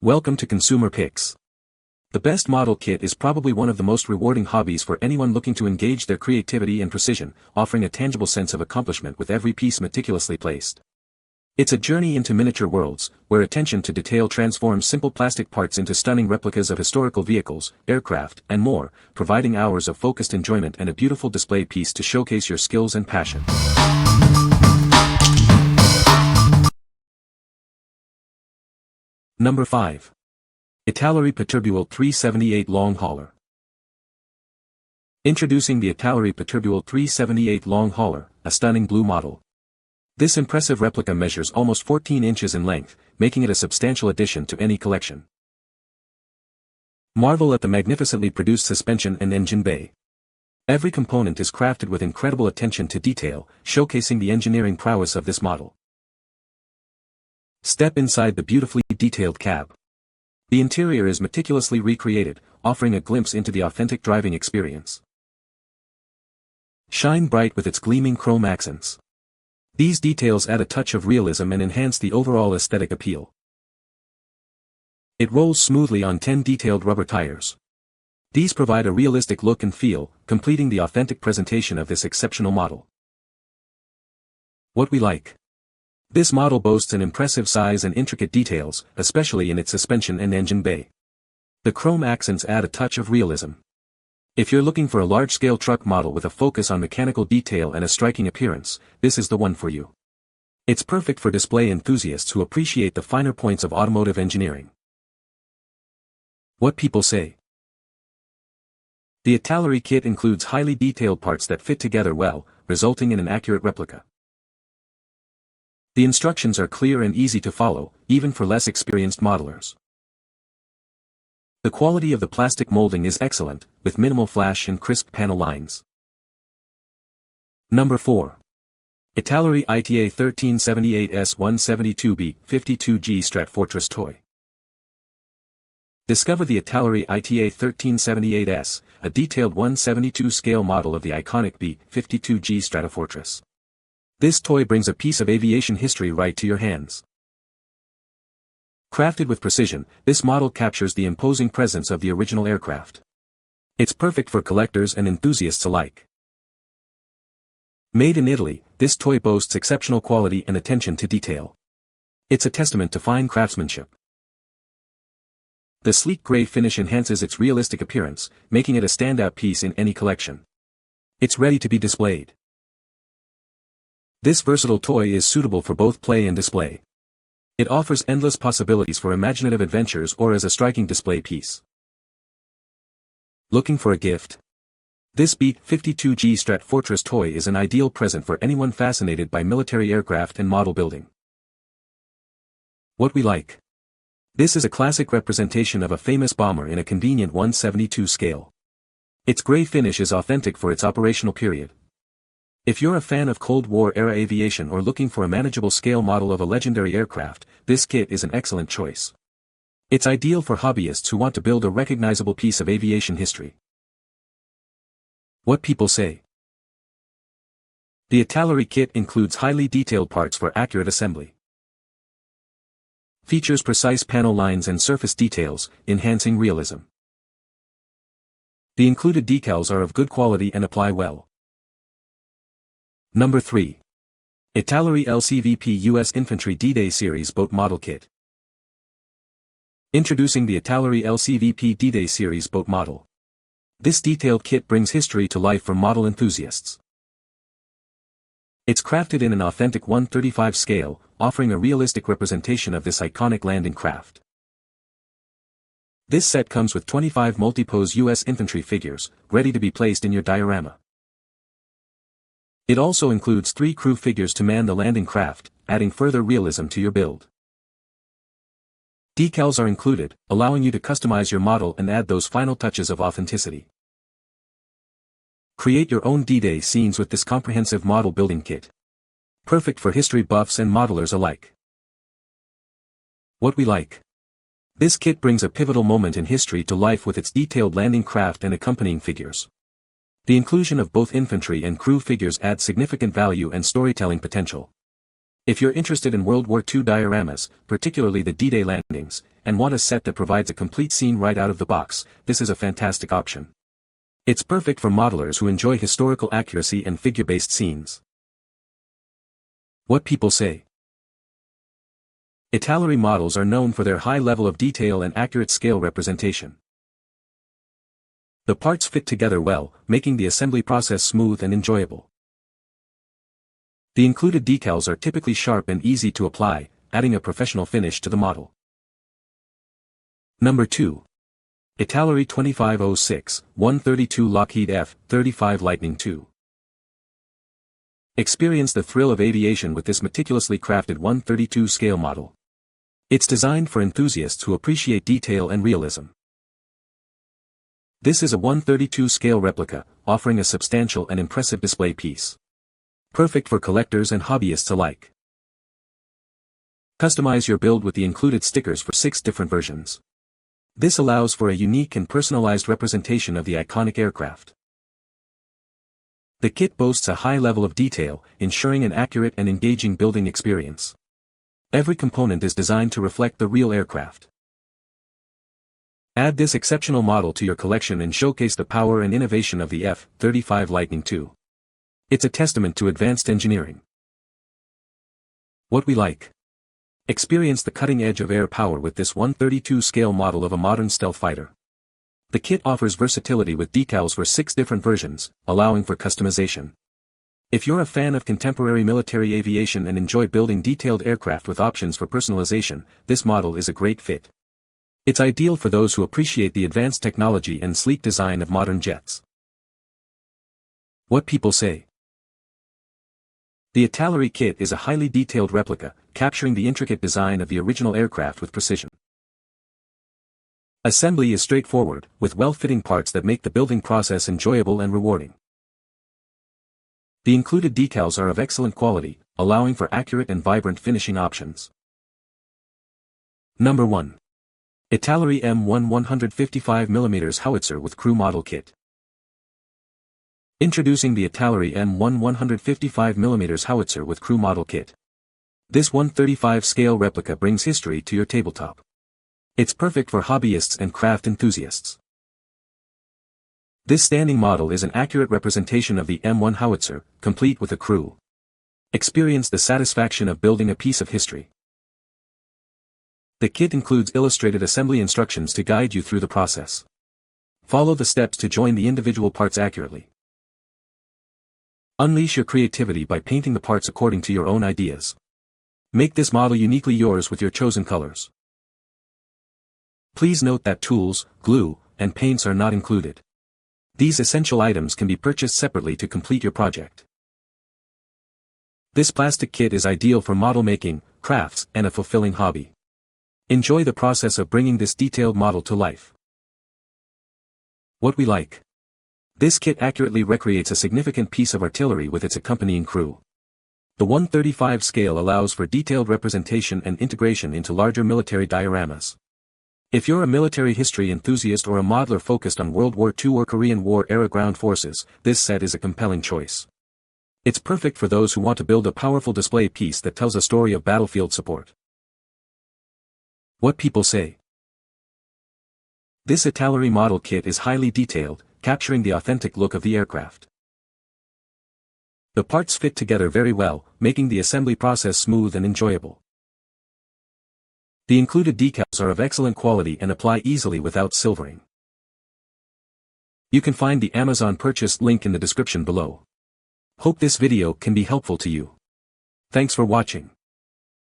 Welcome to Consumer Picks. The best model kit is probably one of the most rewarding hobbies for anyone looking to engage their creativity and precision, offering a tangible sense of accomplishment with every piece meticulously placed. It's a journey into miniature worlds, where attention to detail transforms simple plastic parts into stunning replicas of historical vehicles, aircraft, and more, providing hours of focused enjoyment and a beautiful display piece to showcase your skills and passion. Number 5. Italeri Peterbuilt 378 Long Hauler. Introducing the Italeri Peterbuilt 378 Long Hauler, a stunning blue model. This impressive replica measures almost 14 inches in length, making it a substantial addition to any collection. Marvel at the magnificently produced suspension and engine bay. Every component is crafted with incredible attention to detail, showcasing the engineering prowess of this model. Step inside the beautifully detailed cab. The interior is meticulously recreated, offering a glimpse into the authentic driving experience. Shine bright with its gleaming chrome accents. These details add a touch of realism and enhance the overall aesthetic appeal. It rolls smoothly on 10 detailed rubber tires. These provide a realistic look and feel, completing the authentic presentation of this exceptional model. What we like. This model boasts an impressive size and intricate details, especially in its suspension and engine bay. The chrome accents add a touch of realism. If you're looking for a large-scale truck model with a focus on mechanical detail and a striking appearance, this is the one for you. It's perfect for display enthusiasts who appreciate the finer points of automotive engineering. What people say. The Italeri kit includes highly detailed parts that fit together well, resulting in an accurate replica. The instructions are clear and easy to follow, even for less experienced modelers. The quality of the plastic molding is excellent, with minimal flash and crisp panel lines. Number 4. Italeri ITA 1378S 172B 52G Strat Fortress Toy. Discover the Italeri ITA 1378S, a detailed 172 scale model of the iconic B-52G Stratofortress. This toy brings a piece of aviation history right to your hands. Crafted with precision, this model captures the imposing presence of the original aircraft. It's perfect for collectors and enthusiasts alike. Made in Italy, this toy boasts exceptional quality and attention to detail. It's a testament to fine craftsmanship. The sleek gray finish enhances its realistic appearance, making it a standout piece in any collection. It's ready to be displayed. This versatile toy is suitable for both play and display. It offers endless possibilities for imaginative adventures or as a striking display piece. Looking for a gift? This B-52G Strat Fortress toy is an ideal present for anyone fascinated by military aircraft and model building. What we like. This is a classic representation of a famous bomber in a convenient 172 scale. Its gray finish is authentic for its operational period. If you're a fan of Cold War-era aviation or looking for a manageable scale model of a legendary aircraft, this kit is an excellent choice. It's ideal for hobbyists who want to build a recognizable piece of aviation history. What people say. The Italeri kit includes highly detailed parts for accurate assembly. Features precise panel lines and surface details, enhancing realism. The included decals are of good quality and apply well. Number 3. Italeri LCVp U.S. Infantry D-Day Series Boat Model Kit. Introducing the Italeri LCVp D-Day Series Boat Model. This detailed kit brings history to life for model enthusiasts. It's crafted in an authentic 1/35 scale, offering a realistic representation of this iconic landing craft. This set comes with 25 multi-pose U.S. infantry figures, ready to be placed in your diorama. It also includes 3 crew figures to man the landing craft, adding further realism to your build. Decals are included, allowing you to customize your model and add those final touches of authenticity. Create your own D-Day scenes with this comprehensive model building kit. Perfect for history buffs and modelers alike. What we like. This kit brings a pivotal moment in history to life with its detailed landing craft and accompanying figures. The inclusion of both infantry and crew figures adds significant value and storytelling potential. If you're interested in World War II dioramas, particularly the D-Day landings, and want a set that provides a complete scene right out of the box, this is a fantastic option. It's perfect for modelers who enjoy historical accuracy and figure-based scenes. What people say. Italeri models are known for their high level of detail and accurate scale representation. The parts fit together well, making the assembly process smooth and enjoyable. The included decals are typically sharp and easy to apply, adding a professional finish to the model. Number 2. Italeri 2506-132 Lockheed F-35 Lightning II. Experience the thrill of aviation with this meticulously crafted 132 scale model. It's designed for enthusiasts who appreciate detail and realism. This is a 132 scale replica, offering a substantial and impressive display piece. Perfect for collectors and hobbyists alike. Customize your build with the included stickers for 6 different versions. This allows for a unique and personalized representation of the iconic aircraft. The kit boasts a high level of detail, ensuring an accurate and engaging building experience. Every component is designed to reflect the real aircraft. Add this exceptional model to your collection and showcase the power and innovation of the F-35 Lightning II. It's a testament to advanced engineering. What we like. Experience the cutting edge of air power with this 132 scale model of a modern stealth fighter. The kit offers versatility with decals for 6 different versions, allowing for customization. If you're a fan of contemporary military aviation and enjoy building detailed aircraft with options for personalization, this model is a great fit. It's ideal for those who appreciate the advanced technology and sleek design of modern jets. What people say. The Italeri kit is a highly detailed replica, capturing the intricate design of the original aircraft with precision. Assembly is straightforward, with well-fitting parts that make the building process enjoyable and rewarding. The included decals are of excellent quality, allowing for accurate and vibrant finishing options. Number 1. Italeri M1 155mm Howitzer with Crew Model Kit. Introducing the Italeri M1 155mm Howitzer with Crew Model Kit. This 135 scale replica brings history to your tabletop. It's perfect for hobbyists and craft enthusiasts. This standing model is an accurate representation of the M1 Howitzer, complete with a crew. Experience the satisfaction of building a piece of history. The kit includes illustrated assembly instructions to guide you through the process. Follow the steps to join the individual parts accurately. Unleash your creativity by painting the parts according to your own ideas. Make this model uniquely yours with your chosen colors. Please note that tools, glue, and paints are not included. These essential items can be purchased separately to complete your project. This plastic kit is ideal for model making, crafts, and a fulfilling hobby. Enjoy the process of bringing this detailed model to life. What we like. This kit accurately recreates a significant piece of artillery with its accompanying crew. The 135 scale allows for detailed representation and integration into larger military dioramas. If you're a military history enthusiast or a modeler focused on World War II or Korean War-era ground forces, this set is a compelling choice. It's perfect for those who want to build a powerful display piece that tells a story of battlefield support. What people say. This Italeri model kit is highly detailed, capturing the authentic look of the aircraft. The parts fit together very well, making the assembly process smooth and enjoyable. The included decals are of excellent quality and apply easily without silvering. You can find the Amazon purchase link in the description below. Hope this video can be helpful to you. Thanks for watching.